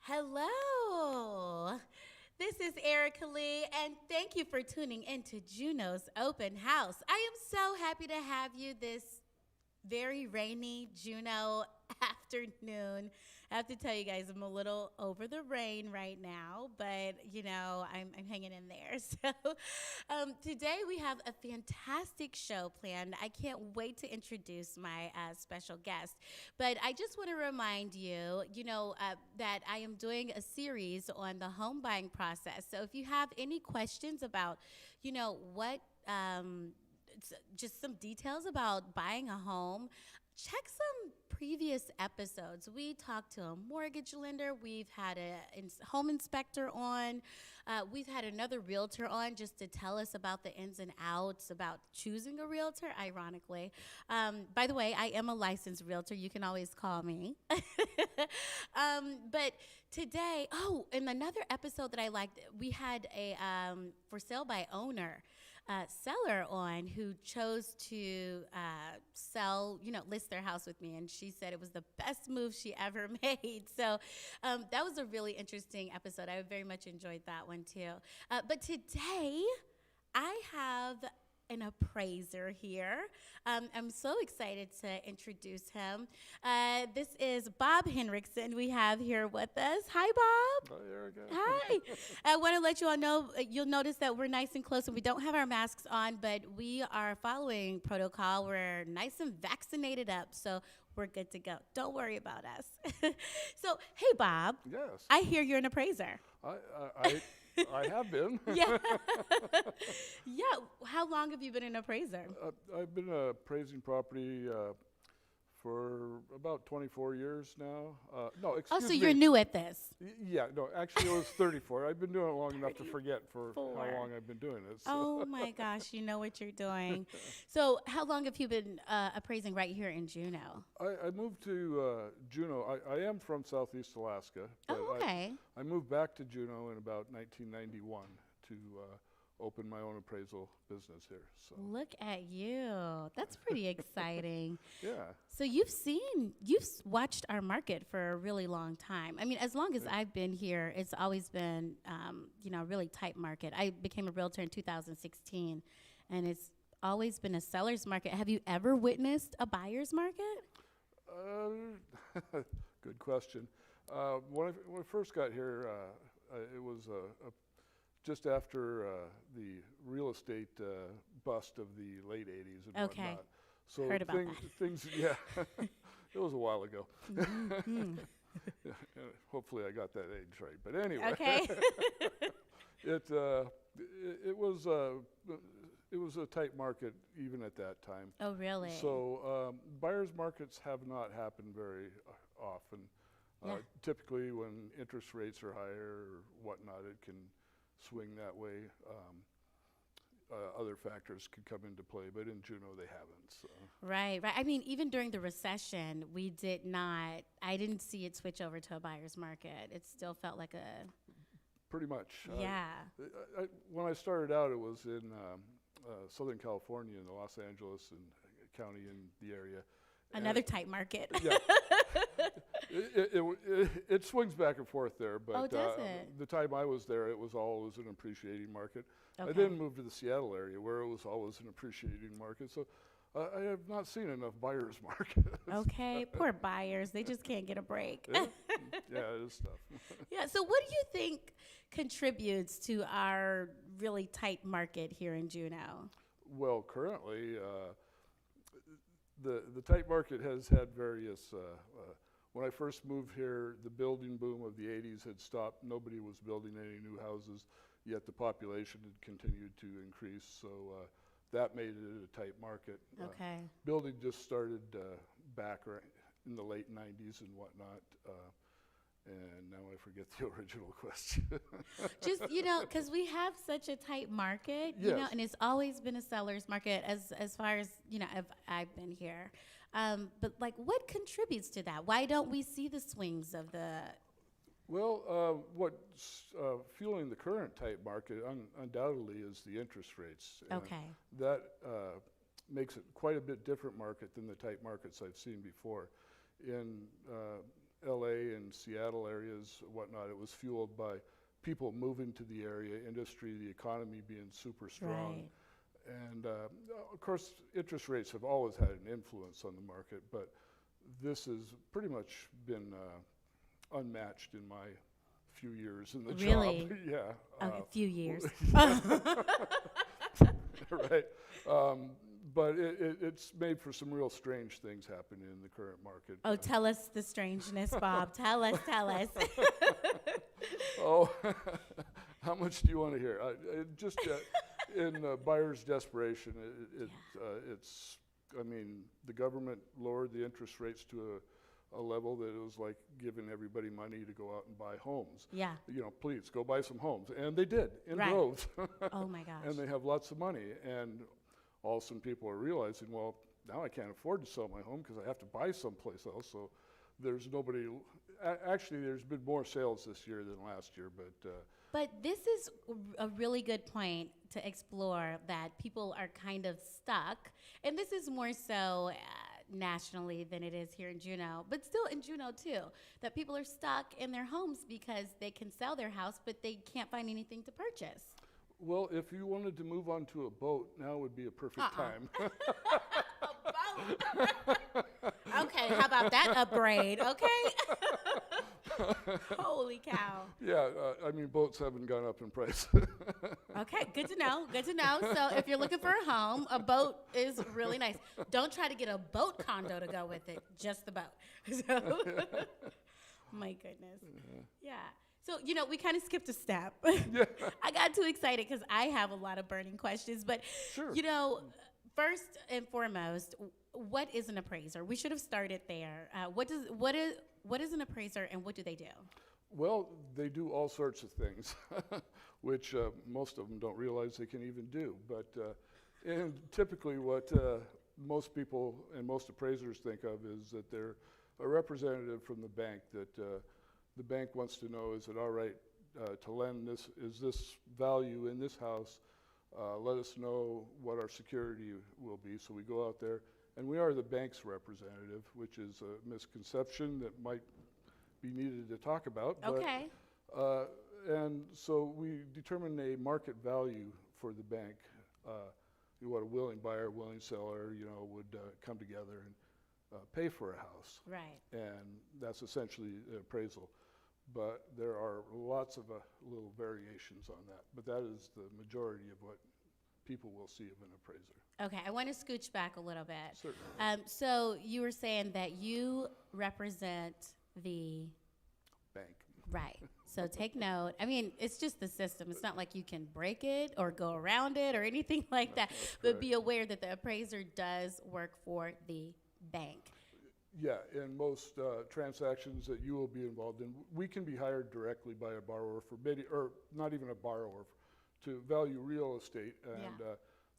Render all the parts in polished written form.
Hello, this is Ericka Lee, and thank you for tuning into Juno's Open House. I am so happy to have you this very rainy Juno afternoon. I have to tell you guys, I'm a little over the rain right now, but I'm hanging in there. So today we have a fantastic show planned. I can't wait to introduce my special guest. But I just want to remind you, that I am doing a series on the home buying process. So if you have any questions about, what just some details about buying a home, check some previous episodes. We talked to a mortgage lender. We've had a home inspector on. We've had another realtor on just to tell us about the ins and outs about choosing a realtor, ironically. By the way, I am a licensed realtor. You can always call me. But today, in another episode that I liked, we had a for sale by owner seller on who chose to list their house with me, and she said it was the best move she ever made. So that was a really interesting episode. I very much enjoyed that one too. But today I have an appraiser here. I'm so excited to introduce him. This is Bob Henriksen we have here with us. Hi, Bob. Hi, Ericka. Hi. I want to let you all know, you'll notice that we're nice and close and we don't have our masks on, but we are following protocol. We're nice and vaccinated up, so we're good to go. Don't worry about us. So, hey, Bob. Yes. I hear you're an appraiser. I have been. Yeah. Yeah. How long have you been an appraiser? I've been appraising property for about 24 years now. No, excuse me. Oh, so you're new at this. Yeah, no, actually it was 34. I've been doing it long enough to forget for how long I've been doing it. So. Oh my gosh, you know what you're doing. So how long have you been appraising right here in Juneau? I moved to Juneau. I am from Southeast Alaska. But Okay. I moved back to Juneau in about 1991 to open my own appraisal business here. So Look at you. That's pretty exciting. yeah. So you've watched our market for a really long time. I mean, as long as I've been here, it's always been, a really tight market. I became a realtor in 2016, and it's always been a seller's market. Have you ever witnessed a buyer's market? Good question. When I first got here, it was just after the real estate bust of the late 80s and whatnot. So heard about things, yeah, it was a while ago. Mm-hmm. Hopefully I got that age right. But anyway, Okay. it was a tight market even at that time. Oh, really? So buyers markets have not happened very often. Yeah. Typically when interest rates are higher or whatnot, it can swing that way. Other factors could come into play, but in Juneau they haven't. So. Right. I mean, even during the recession, I didn't see it switch over to a buyer's market. It still felt like a... Pretty much. Yeah. When I started out, it was in Southern California, in the Los Angeles and county in the area. Another tight market. Yeah. It swings back and forth there, but does it? the time I was there, it was always an appreciating market. Okay. I then moved to the Seattle area where it was always an appreciating market. So I have not seen enough buyers markets. Okay, poor buyers. They just can't get a break. Yeah, it is tough. Yeah, so what do you think contributes to our really tight market here in Juneau? Well, currently, the tight market has had various, when I first moved here, the building boom of the 80s had stopped. Nobody was building any new houses, yet the population had continued to increase. So that made it a tight market. Okay. Building just started back in the late 90s and whatnot. And now I forget the original question. Just, because we have such a tight market, Yes. and it's always been a seller's market as far as, I've been here. But, what contributes to that? Why don't we see the swings of the... Well, what's fueling the current tight market undoubtedly is the interest rates. Okay. That makes it quite a bit different market than the tight markets I've seen before. LA and Seattle areas, whatnot, it was fueled by people moving to the area, industry, the economy being super strong. Right. And of course, interest rates have always had an influence on the market, but this has pretty much been unmatched in my few years in the Really? job. Yeah. A few years. Right. But it's made for some real strange things happening in the current market. Oh, tell us the strangeness, Bob. Tell us. Oh, how much do you want to hear? Just in buyer's desperation, it's, I mean, the government lowered the interest rates to a level that it was like giving everybody money to go out and buy homes. Yeah. You know, please go buy some homes. And they did in Right. droves. Oh my gosh. And they have lots of money. And all of a sudden people are realizing, well, now I can't afford to sell my home because I have to buy someplace else. So there's nobody, actually there's been more sales this year than last year, But this is a really good point to explore, that people are kind of stuck. And this is more so nationally than it is here in Juneau, but still in Juneau too, that people are stuck in their homes because they can sell their house, but they can't find anything to purchase. well, if you wanted to move onto a boat, now would be a perfect time. Okay, how about that upgrade? Okay. Holy cow. Yeah, I mean, boats haven't gone up in price. Okay, good to know. Good to know. So if you're looking for a home, a boat is really nice. Don't try to get a boat condo to go with it, just the boat. So, my goodness. Yeah. So, you know, we kind of skipped a step. Yeah. I got too excited because I have a lot of burning questions. But, Sure. you know, first and foremost, what is an appraiser? We should have started there. What is an appraiser, and what do they do? Well, they do all sorts of things, which most of them don't realize they can even do. But and typically what most people and most appraisers think of is that they're a representative from the bank, that the bank wants to know, is it all right to lend this, is this value in this house? Let us know what our security will be. So we go out there, and we are the bank's representative, which is a misconception that might be needed to talk about. Okay. But, and so we determine a market value for the bank. What a willing buyer, willing seller, you know, would come together and pay for a house. Right. And that's essentially the appraisal. But there are lots of little variations on that. But that is the majority of what people will see of an appraiser. Okay, I want to scooch back a little bit. Certainly. So you were saying that you represent the Bank. right. So take note. I mean, it's just the system. It's not like you can break it or go around it or anything like that. That's But correct. be aware that the appraiser does work for the bank. Yeah, in most transactions that you will be involved in, we can be hired directly by a borrower for bidding, or not even a borrower, to value real estate. And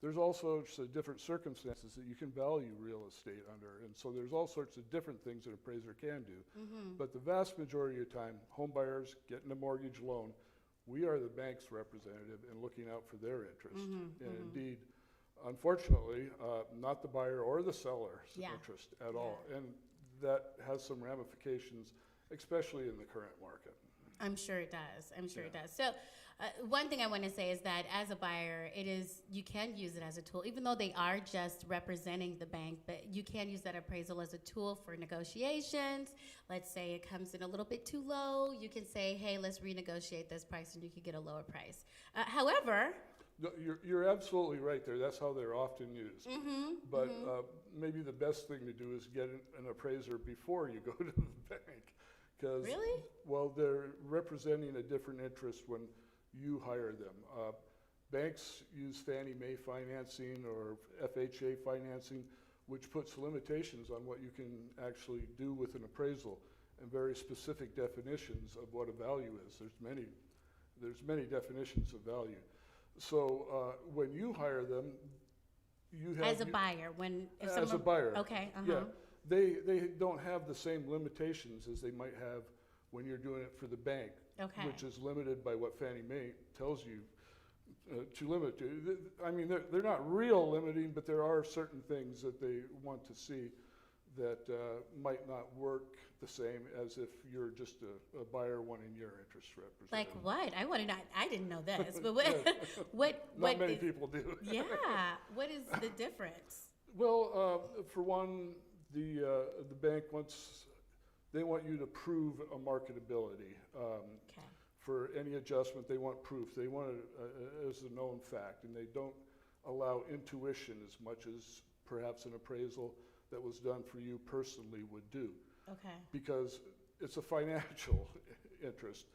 there's all sorts of different circumstances that you can value real estate under. And so there's all sorts of different things an appraiser can do. But the vast majority of the time, home buyers getting a mortgage loan, we are the bank's representative and looking out for their interest. And indeed, unfortunately, not the buyer or the seller's interest at all. And that has some ramifications, especially in the current market. I'm sure it does. I'm sure it does. So one thing I want to say is that as a buyer, you can use it as a tool, even though they are just representing the bank, but you can use that appraisal as a tool for negotiations. Let's say it comes in a little bit too low. You can say, hey, let's renegotiate this price, and you could get a lower price. However, No, you're absolutely right there. That's how they're often used. But maybe the best thing to do is get an appraiser before you go to the bank. Really? Well, they're representing a different interest when you hire them. Banks use Fannie Mae financing or FHA financing, which puts limitations on what you can actually do with an appraisal and very specific definitions of what a value is. There's many definitions of value. So when you hire them, you have as a buyer, as a buyer. Okay. Yeah, they don't have the same limitations as they might have when you're doing it for the bank, Okay. which is limited by what Fannie Mae tells you to limit to. I mean, they're not real limiting, but there are certain things that they want to see that might not work the same as if you're just a buyer wanting your interest represented. Like what? I want to know. I didn't know this, but what? Not many people do. Yeah. What is the difference? Well, for one, the bank they want you to prove a marketability. Okay. For any adjustment, they want proof. They want it as a known fact, and they don't allow intuition as much as perhaps an appraisal that was done for you personally would do. Okay. Because it's a financial interest,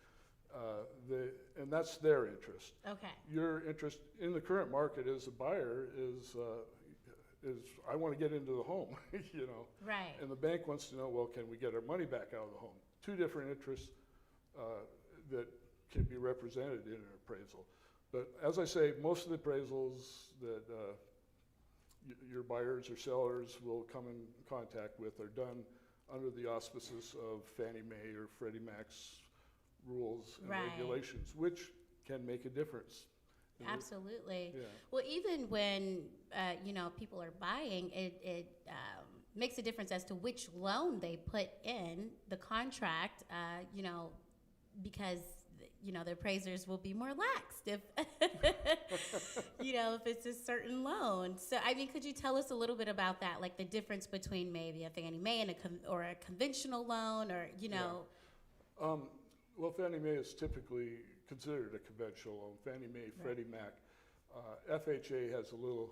and that's their interest. Okay. Your interest in the current market as a buyer is I want to get into the home, you know. Right. And the bank wants to know, well, can we get our money back out of the home? Two different interests that can be represented in an appraisal. But as I say, most of the appraisals that your buyers or sellers will come in contact with are done under the auspices of Fannie Mae or Freddie Mac's rules and regulations, which can make a difference. Absolutely. Yeah. Well, even when people are buying, it makes a difference as to which loan they put in the contract. Because the appraisers will be more laxed if if it's a certain loan. So I mean, could you tell us a little bit about that, like the difference between maybe a Fannie Mae and a conventional loan, or Well, Fannie Mae is typically considered a conventional loan. Fannie Mae, Freddie Mac. FHA has a little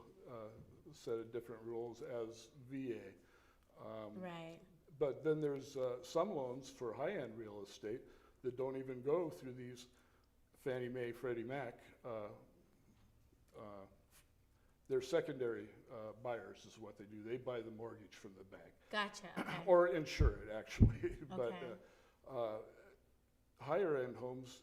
set of different rules as VA. Right. But then there's some loans for high-end real estate that don't even go through these Fannie Mae, Freddie Mac. They're secondary buyers is what they do. They buy the mortgage from the bank. Gotcha. Okay. Or insure it, actually. But Okay. higher-end homes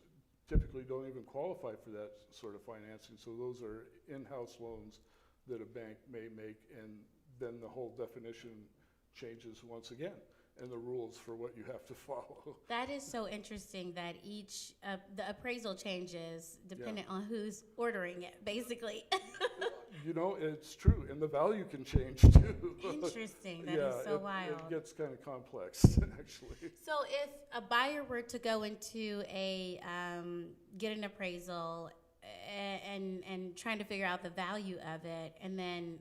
typically don't even qualify for that sort of financing. So those are in-house loans that a bank may make, and then the whole definition changes once again, and the rules for what you have to follow. That is so interesting that each the appraisal changes depending on who's ordering it, basically. It's true, and the value can change too. Interesting. That is so wild. It gets kind of complex, actually. So if a buyer were to go into get an appraisal and trying to figure out the value of it, and then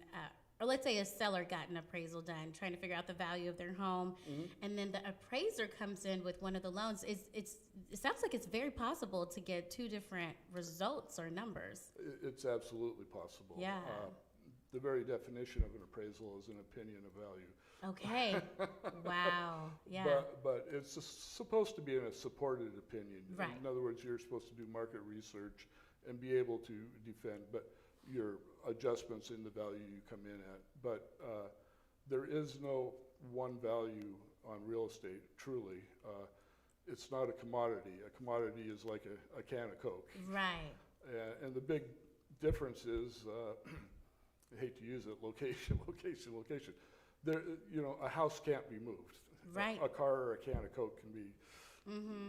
or let's say a seller got an appraisal done, trying to figure out the value of their home, and then the appraiser comes in with one of the loans. It sounds like it's very possible to get two different results or numbers. It's absolutely possible. Yeah. The very definition of an appraisal is an opinion of value. Okay. Wow. Yeah. But it's supposed to be a supported opinion. Right. In other words, you're supposed to do market research and be able to defend your adjustments in the value you come in at. But there is no one value on real estate, truly. It's not a commodity. A commodity is like a can of Coke. Right. And the big difference is, I hate to use it, location. There, a house can't be moved. Right. A car or a can of Coke can be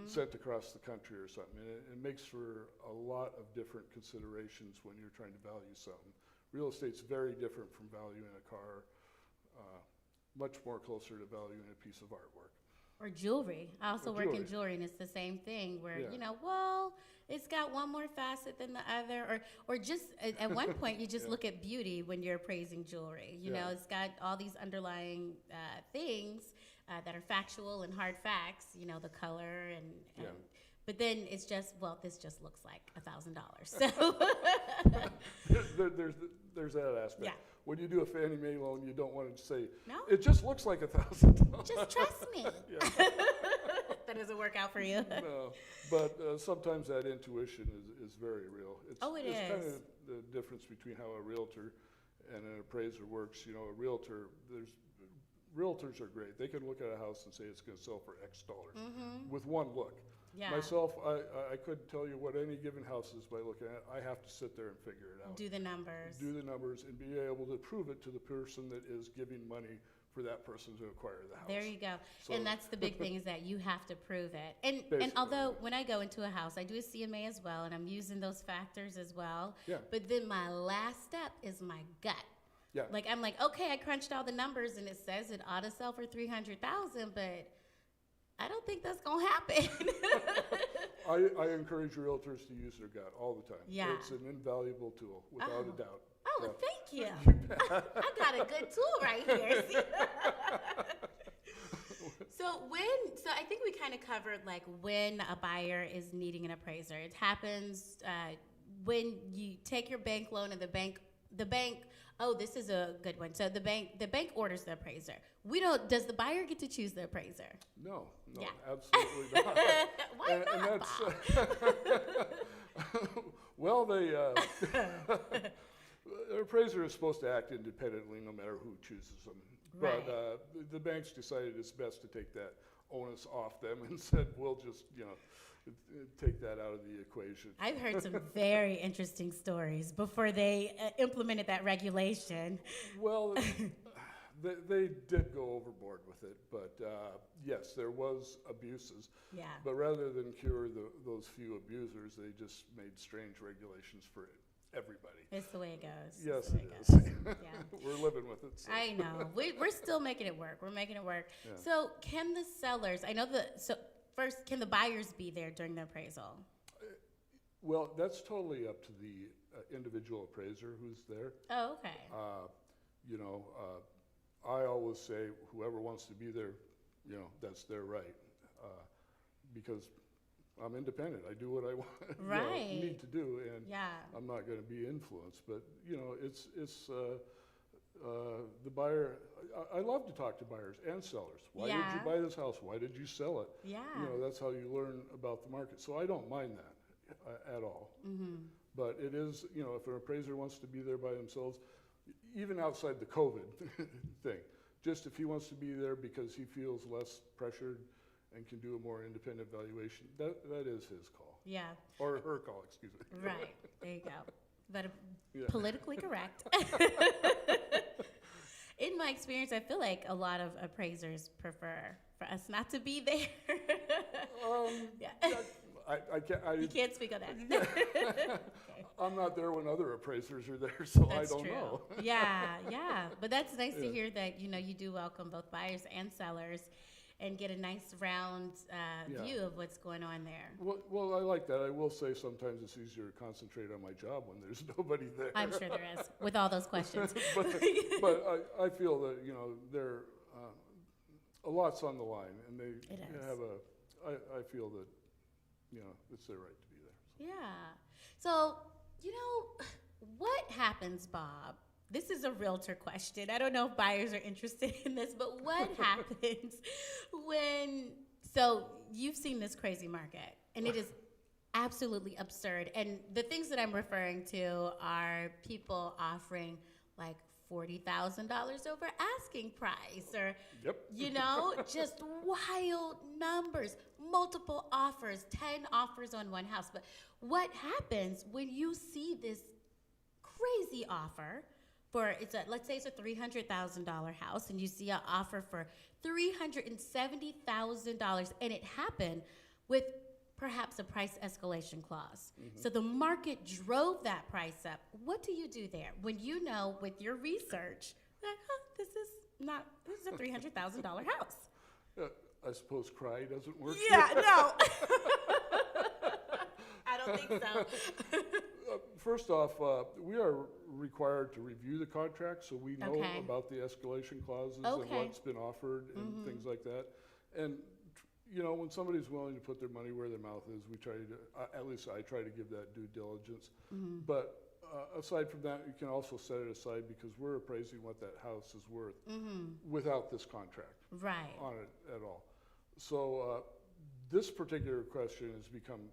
sent across the country or something. And it makes for a lot of different considerations when you're trying to value something. Real estate's very different from valuing a car, much more closer to valuing a piece of artwork. Or jewelry. I also work in jewelry, and it's the same thing where, it's got one more facet than the other. Or just at one point, you just look at beauty when you're appraising jewelry. You know, it's got all these underlying things that are factual and hard facts, the color and but then it's just, this just looks like $1,000. So there's that aspect. Yeah. When you do a Fannie Mae loan, you don't want to say, No. It just looks like $1,000. Just trust me. That doesn't work out for you. No, but sometimes that intuition is very real. It's kind of the difference between how a realtor and an appraiser works. Realtors are great. They can look at a house and say it's going to sell for X dollars with one look. Yeah. Myself, I couldn't tell you what any given house is by looking at it. I have to sit there and figure it out. Do the numbers. And be able to prove it to the person that is giving money for that person to acquire the house. There you go. So and that's the big thing, is that you have to prove it. And although when I go into a house, I do a CMA as well, and I'm using those factors as well. Yeah. But then my last step is my gut. Yeah. Like, I'm like, okay, I crunched all the numbers and it says it ought to sell for 300,000, but I don't think that's gonna happen. I encourage realtors to use their gut all the time. Yeah. It's an invaluable tool, without a doubt. Oh, Yeah. thank you. I got a good tool right here. See? So I think we kind of covered like when a buyer is needing an appraiser. It happens when you take your bank loan and the bank. Oh, this is a good one. So the bank orders the appraiser. Does the buyer get to choose the appraiser? No, Yeah. absolutely not. Why not, Bob? Well, the appraiser is supposed to act independently no matter who chooses them. Right. But the banks decided it's best to take that onus off them and said, we'll just, take that out of the equation. I've heard some very interesting stories before they implemented that regulation. Well, they did go overboard with it, but yes, there was abuses. Yeah. But rather than cure those few abusers, they just made strange regulations for everybody. It's the way it goes. Yes, It's the way it is. Yeah. We're living with it. So. I know. We're still making it work. We're making it work. Yeah. So can the sellers, first, can the buyers be there during the appraisal? Well, that's totally up to the individual appraiser who's there. Oh, okay. I always say whoever wants to be there, that's their right. Because I'm independent. I do what I want, Right. need to do, and Yeah. I'm not going to be influenced. But it's the buyer. I love to talk to buyers and sellers. Why did you buy this house? Why did you sell it? Yeah. That's how you learn about the market. So I don't mind that at all. Mm-hmm. But it is, if an appraiser wants to be there by themselves, even outside the COVID thing, just if he wants to be there because he feels less pressured and can do a more independent valuation, that is his call. Yeah. Or her call, excuse me. Right. There you go. But Yeah. politically correct. In my experience, I feel like a lot of appraisers prefer for us not to be there. Yeah. You can't speak on that. Okay. I'm not there when other appraisers are there, so That's I don't true. know. Yeah. But that's nice to Yeah. hear that, you do welcome both buyers and sellers and get a nice round view of what's going on there. Well, I like that. I will say sometimes it's easier to concentrate on my job when there's nobody there. I'm sure there is, with all those questions. but I feel that, there a lot's on the line, and they It is. have I feel that, it's their right to be there. Yeah. So, what happens, Bob? This is a realtor question. I don't know if buyers are interested in this, but what happens so you've seen this crazy market, and it is absolutely absurd. And the things that I'm referring to are people offering like $40,000 over asking price, or, Yep. just wild numbers, multiple offers, 10 offers on one house. But what happens when you see this crazy offer let's say it's a $300,000 house, and you see an offer for $370,000, and it happened with perhaps a price escalation clause. Mm-hmm. So the market drove that price up. What do you do there when you know with your research that this is a $300,000 house? I suppose cry doesn't work. Yeah, no. I don't think so. First off, we are required to review the contract, so we know Okay. about the escalation clauses and Okay. what's been offered and things like that. And when somebody's willing to put their money where their mouth is, we try to, at least I try to give that due diligence. But aside from that, you can also set it aside because we're appraising what that house is worth without this contract Right. on it at all. So this particular question has become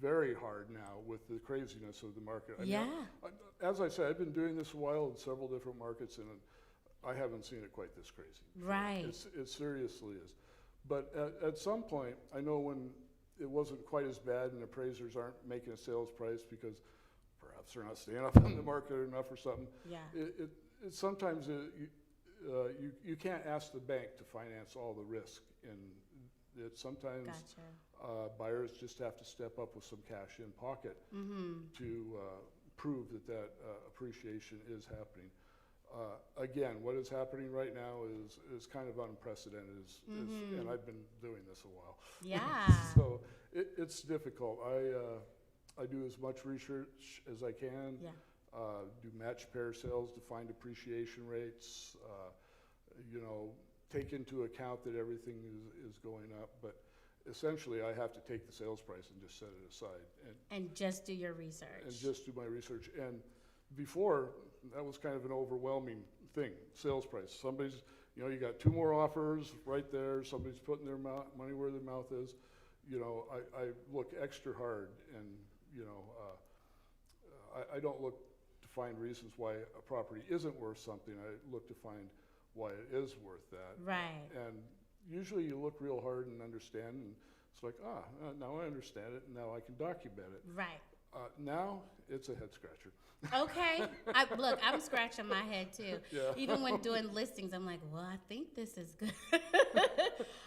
very hard now with the craziness of the market. As I said, I've been doing this a while in several different markets, and I haven't seen it quite this crazy. Right. It seriously is. But at some point, I know when it wasn't quite as bad and appraisers aren't making a sales price because perhaps they're not staying up on the market enough or something. Yeah. Sometimes you can't ask the bank to finance all the risk, and sometimes Gotcha. buyers just have to step up with some cash in pocket to prove that appreciation is happening. Again, what is happening right now is kind of unprecedented, and I've been doing this a while. Yeah. So it's difficult. I do as much research as I can. Yeah. Do match pair sales to find appreciation rates. Take into account that everything is going up, but essentially I have to take the sales price and just set it aside And just do your research. and just do my research. And before, that was kind of an overwhelming thing, sales price. Somebody's, you got 2 more offers right there. Somebody's putting their money where their mouth is. I look extra hard, and I don't look to find reasons why a property isn't worth something. I look to find why it is worth that. Right. And usually you look real hard and understand, and it's like, now I understand it, and now I can document it. Right. Now it's a head scratcher. Okay. Look, I'm scratching my head too. Yeah. Even when doing listings, I'm like, well, I think this is good.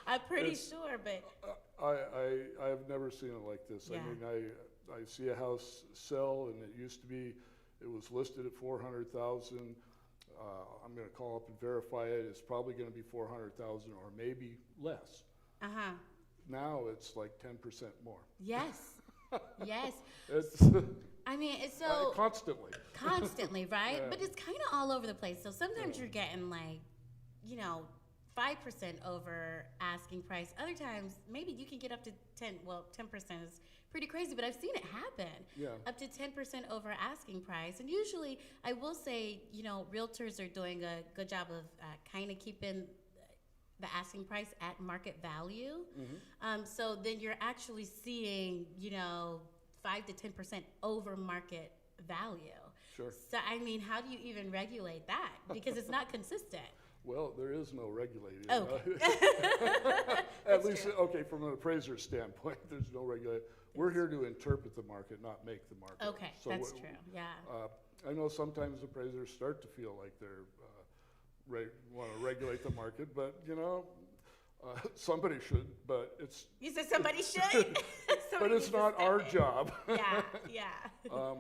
I'm pretty sure, but. I have never seen it like this. Yeah. I mean, I see a house sell, and it was listed at 400,000. I'm going to call up and verify it. It's probably going to be 400,000 or maybe less. Uh-huh. Now it's like 10% more. Yes. Yes. It's I mean, it's so. Constantly. Constantly, right? Yeah. But it's kind of all over the place. So sometimes you're getting 5% over asking price. Other times, maybe you can get up to 10. Well, 10% is pretty crazy, but I've seen it happen. Yeah. Up to 10% over asking price. And usually, I will say, realtors are doing a good job of kind of keeping the asking price at market value. Mm-hmm. So then you're actually seeing, 5 to 10% over market value. Sure. So, I mean, how do you even regulate that? Because it's not consistent. Well, there is no regulating. Okay. At least, okay, from an appraiser standpoint, there's no regulating. We're here to interpret the market, not make the market. Okay, So that's true. Yeah. I know sometimes appraisers start to feel like they're want to regulate the market, but somebody should. But it's You said somebody should. but it's not our job. Yeah, yeah.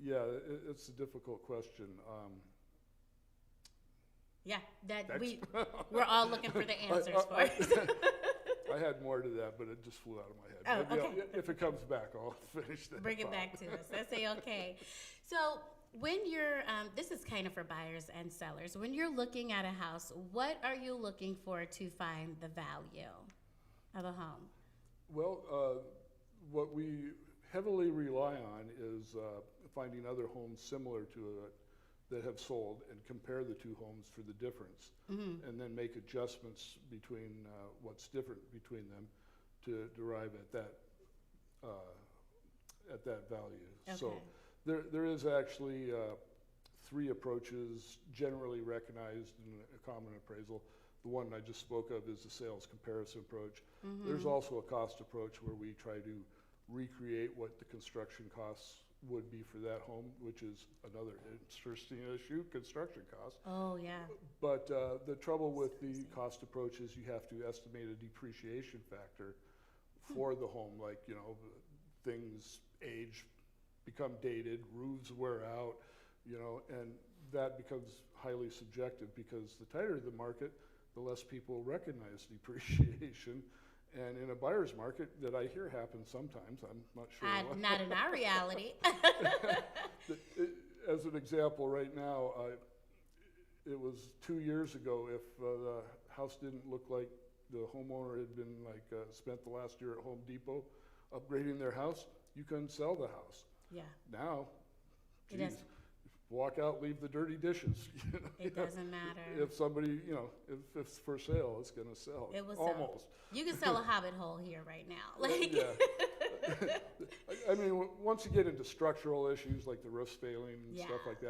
Yeah, it's a difficult question. Yeah, we're all looking for the answers for it. I had more to that, but it just flew out of my head. Oh, Maybe okay. if it comes back, I'll finish that. Bring it back to us. That's okay. So when you're, this is kind of for buyers and sellers. When you're looking at a house, what are you looking for to find the value of a home? Well, what we heavily rely on is finding other homes similar to it that have sold and compare the 2 homes for the difference, and then make adjustments between what's different between them to derive at that value. Okay. So there is actually 3 approaches generally recognized in a common appraisal. The one I just spoke of is the sales comparison approach. There's also a cost approach where we try to recreate what the construction costs would be for that home, which is another interesting issue, construction costs. Oh, yeah. But the trouble with the cost approach is you have to estimate a depreciation factor for the home, like, things age, become dated, roofs wear out, and that becomes highly subjective because the tighter the market, the less people recognize depreciation. And in a buyer's market that I hear happens sometimes, I'm not sure why. Not in our reality. As an example, right now, it was 2 years ago, if the house didn't look like the homeowner had been spent the last year at Home Depot upgrading their house, you couldn't sell the house. Yeah. Now, It geez, doesn't- walk out, leave the dirty dishes. It doesn't matter. If somebody, if it's for sale, it's going to sell. It will Almost. sell. You can sell a hobbit hole here right now. Yeah. I mean, once you get into structural issues like the roofs failing and stuff like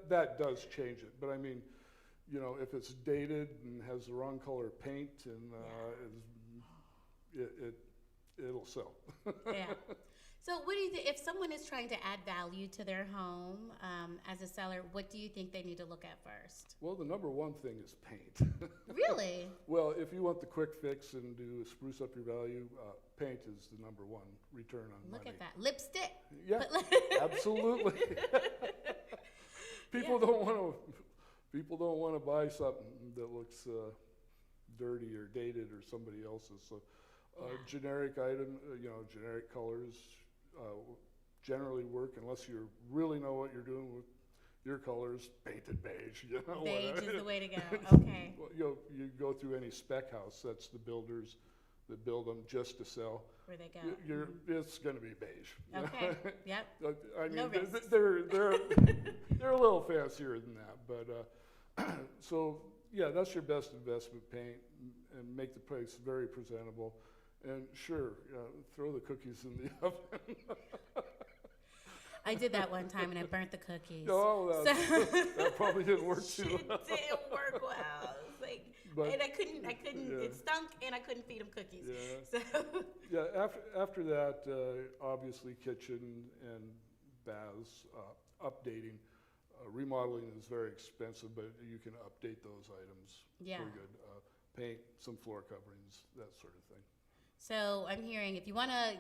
that does change it. But I mean, if it's dated and has the wrong color paint, and it'll sell. Yeah. So what do you think, if someone is trying to add value to their home as a seller, what do you think they need to look at first? Well, the number one thing is paint. Really? Well, if you want the quick fix and do spruce up your value, paint is the number one return on money. Look at that. Lipstick. Yeah, absolutely. People don't want to people don't want to buy something that looks dirty or dated or somebody else's. So generic item, generic colors generally work unless you really know what you're doing with your colors. Painted beige, Beige whatever. is the way to go. Okay. Well, you go through any spec house, that's the builders that build them just to sell. Where they go. It's going to be beige. Okay. Yep. I mean, No risks. they're a little fancier than that, but so yeah, that's your best investment. Paint and make the place very presentable, and sure, throw the cookies in the oven. I did that one time and I burnt the cookies. No, that probably didn't work too well. It didn't work well. It was like, and I couldn't. Yeah. It stunk, and I couldn't feed them cookies. Yeah. So. Yeah. After that, obviously, kitchen and baths, updating, remodeling is very expensive, but you can update those items. Yeah. Pretty good. Paint, some floor coverings, that sort of thing. So I'm hearing if you want to,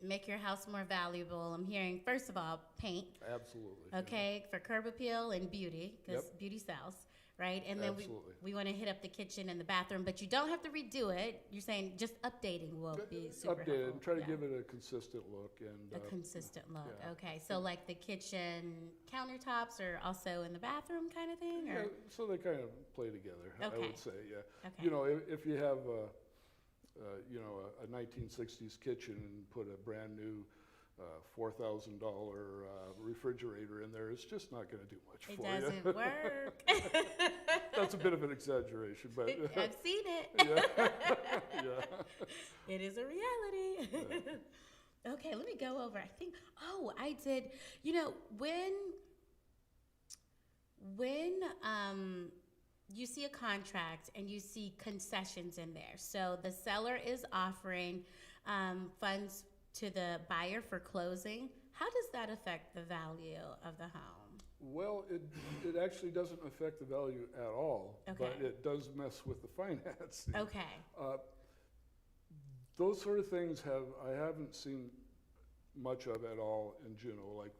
make your house more valuable, I'm hearing, first of all, paint. Absolutely. Okay, for curb appeal and beauty, because Yep. beauty sells, right? And then Absolutely. we want to hit up the kitchen and the bathroom, but you don't have to redo it. You're saying just updating will be super Update it helpful. and try to Yeah. give it a consistent look. And A consistent look. yeah. Okay, so like the kitchen countertops are also in the bathroom kind of thing? yeah, Or? so they kind of play together, I Okay. would say, yeah. Okay. If you have a 1960s kitchen and put a brand new $4,000 refrigerator in there, it's just not going to do much It for you. doesn't work. That's a bit of an exaggeration, but I've seen it. yeah, yeah. It is a reality. Okay, let me go over. I think, I did, when you see a contract and you see concessions in there, so the seller is offering funds to the buyer for closing, how does that affect the value of the home? Well, it actually doesn't affect the value at all, but Okay. it does mess with the financing. Okay. Those sort of things I haven't seen much of at all in Juneau. Like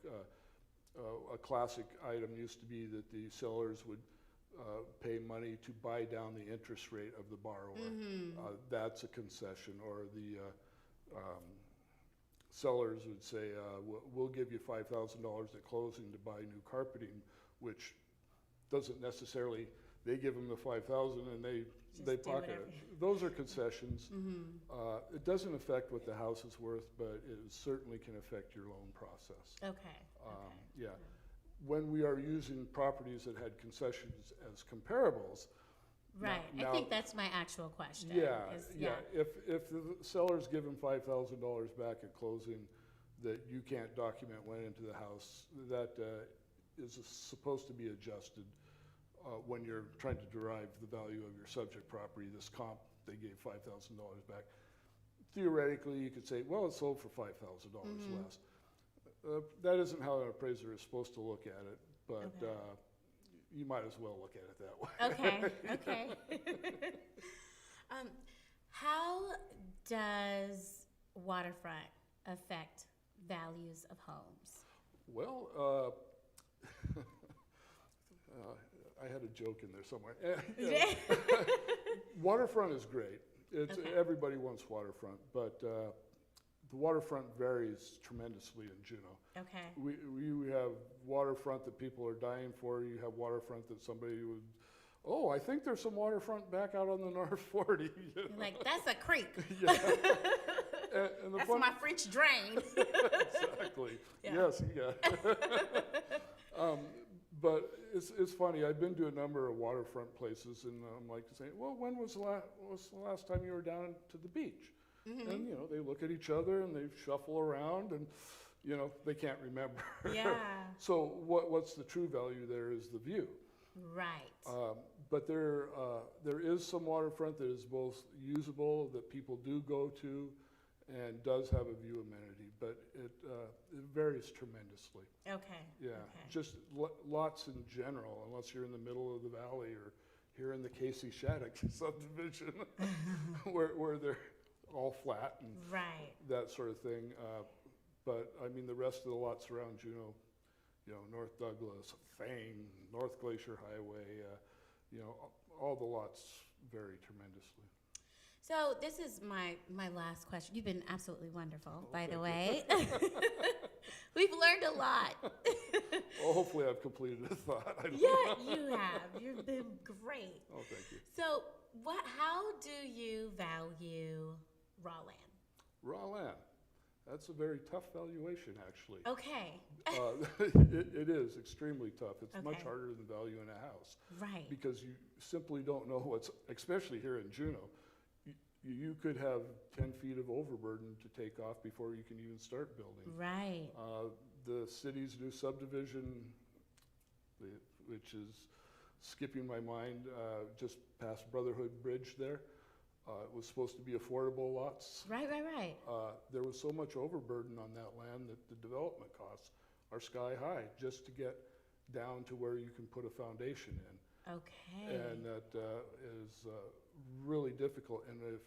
a classic item used to be that the sellers would pay money to buy down the interest rate of the borrower. Mm-hmm. That's a concession. Or the sellers would say, we'll give you $5,000 at closing to buy new carpeting, which doesn't necessarily, they give them the $5,000 and they do pocket whatever. it. Those are concessions. Mm-hmm. It doesn't affect what the house is worth, but it certainly can affect your loan process. Okay. Yeah. When we are using properties that had concessions as comparables, Right. I now- think that's my actual question. yeah, is- yeah. If the seller's given $5,000 back at closing that you can't document went into the house, that is supposed to be adjusted when you're trying to derive the value of your subject property. This comp, they gave $5,000 back. Theoretically, you could say, well, it sold for $5,000 less. That isn't how an appraiser is supposed to look at it, but Okay. you might as well look at it that way. Okay. How does Waterfront affect values of homes? Well, I had a joke in there somewhere. Waterfront is great. It's Okay. Everybody wants waterfront, but the waterfront varies tremendously in Juneau. Okay. We have waterfront that people are dying for. You have waterfront that somebody would, I think there's some waterfront back out on the North 40. You're like, that's a creek. Yeah. And the That's fun- my French drain. Exactly. Yeah. Yes, yeah. But it's funny. I've been to a number of waterfront places, and I'm like saying, well, when was the last time you were down to the beach? Mm-hmm. And they look at each other and they shuffle around, and they can't remember. Yeah. So what's the true value there is the view. Right. But there is some waterfront that is both usable, that people do go to, and does have a view amenity, but it varies tremendously. Okay. Yeah, Okay. just lots in general, unless you're in the middle of the valley or here in the Casey Shattuck subdivision, where they're all flat and Right. that sort of thing. But I mean, the rest of the lots around Juneau, North Douglas, Fang, North Glacier Highway, all the lots vary tremendously. So this is my last question. You've been absolutely wonderful, by the thank way. We've learned a lot. Well, hopefully I've completed a thought. Yeah, you have. You've been great. Oh, thank you. So how do you value raw land? Raw land. That's a very tough valuation, actually. Okay. It is extremely tough. It's much Okay. harder than valuing a house Right. because you simply don't know especially here in Juneau, you could have 10 feet of overburden to take off before you can even start building. Right. The city's new subdivision, which is skipping my mind, just past Brotherhood Bridge there, it was supposed to be affordable lots. Right. There was so much overburden on that land that the development costs are sky high just to get down to where you can put a foundation in. Okay. And that is really difficult. And if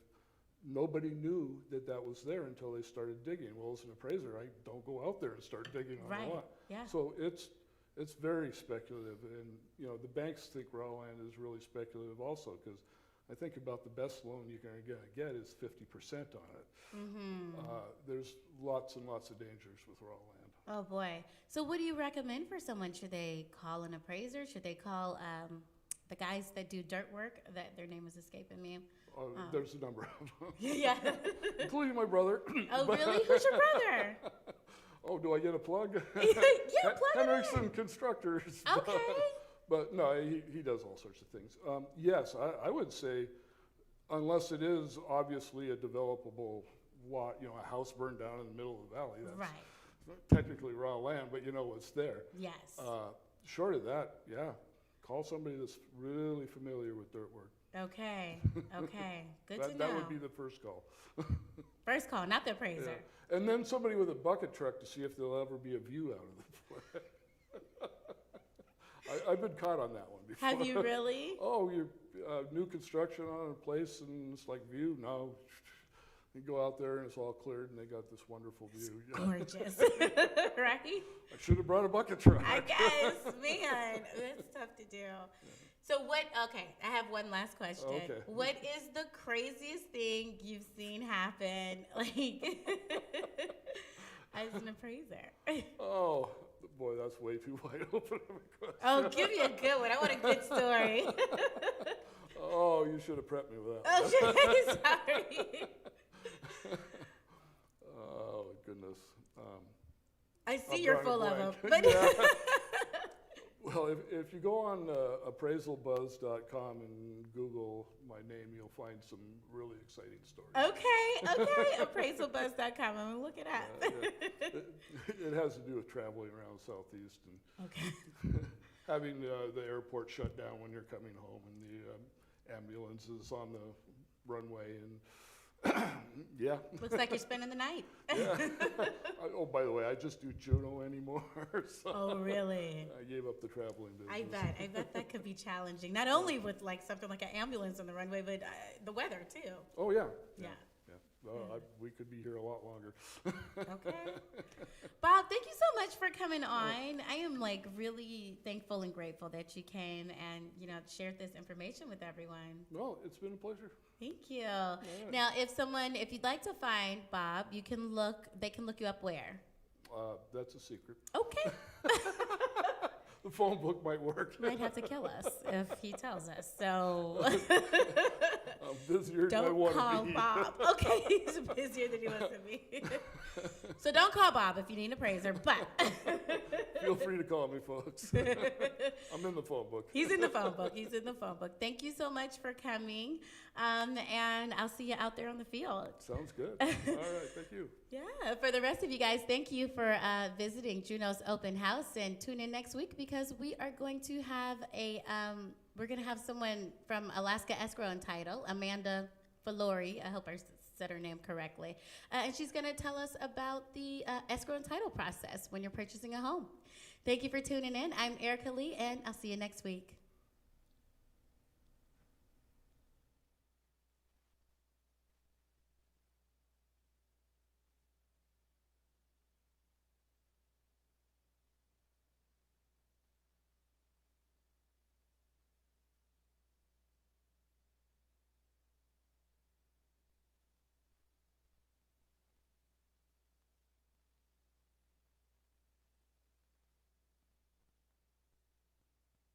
nobody knew that was there until they started digging. Well, as an appraiser, I don't go out there and start digging on Right. the lot. Yeah. So it's very speculative. And, the banks think raw land is really speculative also, because I think about the best loan you're going to get is 50% on it. Mm-hmm. There's lots and lots of dangers with raw land. Oh boy. So what do you recommend for someone? Should they call an appraiser? Should they call the guys that do dirt work? That their name is escaping me. There's a number of them, Yeah. including my brother. Oh really? Who's your brother? Oh, do I get a plug? Yeah, plug it Henriksen in. Constructors. Okay. But no, he does all sorts of things. Yes, I would say, unless it is obviously a developable lot, a house burned down in the middle of the valley, that's Right. not technically raw land, but you know what's there. Yes. Short of that, yeah, call somebody that's really familiar with dirt work. Okay. Good to know. That would be the first call. First call, not the appraiser. Yeah. And then somebody with a bucket truck to see if there'll ever be a view out of the I've been caught on that one before. Have you really? Oh, you're new construction on a place and it's like view? No. You go out there and it's all cleared and they got this wonderful view. Gorgeous. Right? I should have brought a bucket truck. I guess, man. That's tough to do. So okay, I have one last question. Okay. What is the craziest thing you've seen happen, like, as an appraiser? Oh, boy, that's way too wide open of a question. Oh, give me a good one. I want a good story. Oh, you should have prepped me with that. Oh, sorry. Oh, goodness. I see I'm you're drawing a full of them. blank. But Yeah. Well, if you go on appraisalbuzz.com and Google my name, you'll find some really exciting stories. Okay. Appraisalbuzz.com. I'm going to look it up. It has to do with traveling around Southeast and Okay. having the airport shut down when you're coming home and the ambulances on the runway and yeah. Looks like you're spending the night. Yeah. Oh, by the way, I just do Juneau anymore. So Oh, really? I gave up the traveling business. I bet that could be challenging. Not only with like something like an ambulance on the runway, but the weather too. Oh, yeah. Yeah. We could be here a lot longer. Okay. Bob, thank you so much for coming on. I am like really thankful and grateful that you came and, shared this information with everyone. Well, it's been a pleasure. Thank you. right. Now, if you'd like to find Bob, they can look you up where? That's a secret. Okay. The phone book might work. Might have to kill us if he tells us. So I'm busier than I don't want call to be. Bob. Okay, he's busier than he wants to be. So don't call Bob if you need an appraiser, but Feel free to call me, folks. I'm in the phone book. he's in the phone book. Thank you so much for coming, and I'll see you out there on the field. Sounds good. All right, thank you. Yeah, for the rest of you guys, thank you for visiting Juneau's open house, and tune in next week because we are going to have someone from Alaska Escrow and Title, Amanda Valori. I hope I said her name correctly. And she's going to tell us about the escrow and title process when you're purchasing a home. Thank you for tuning in. I'm Ericka Lee, and I'll see you next week.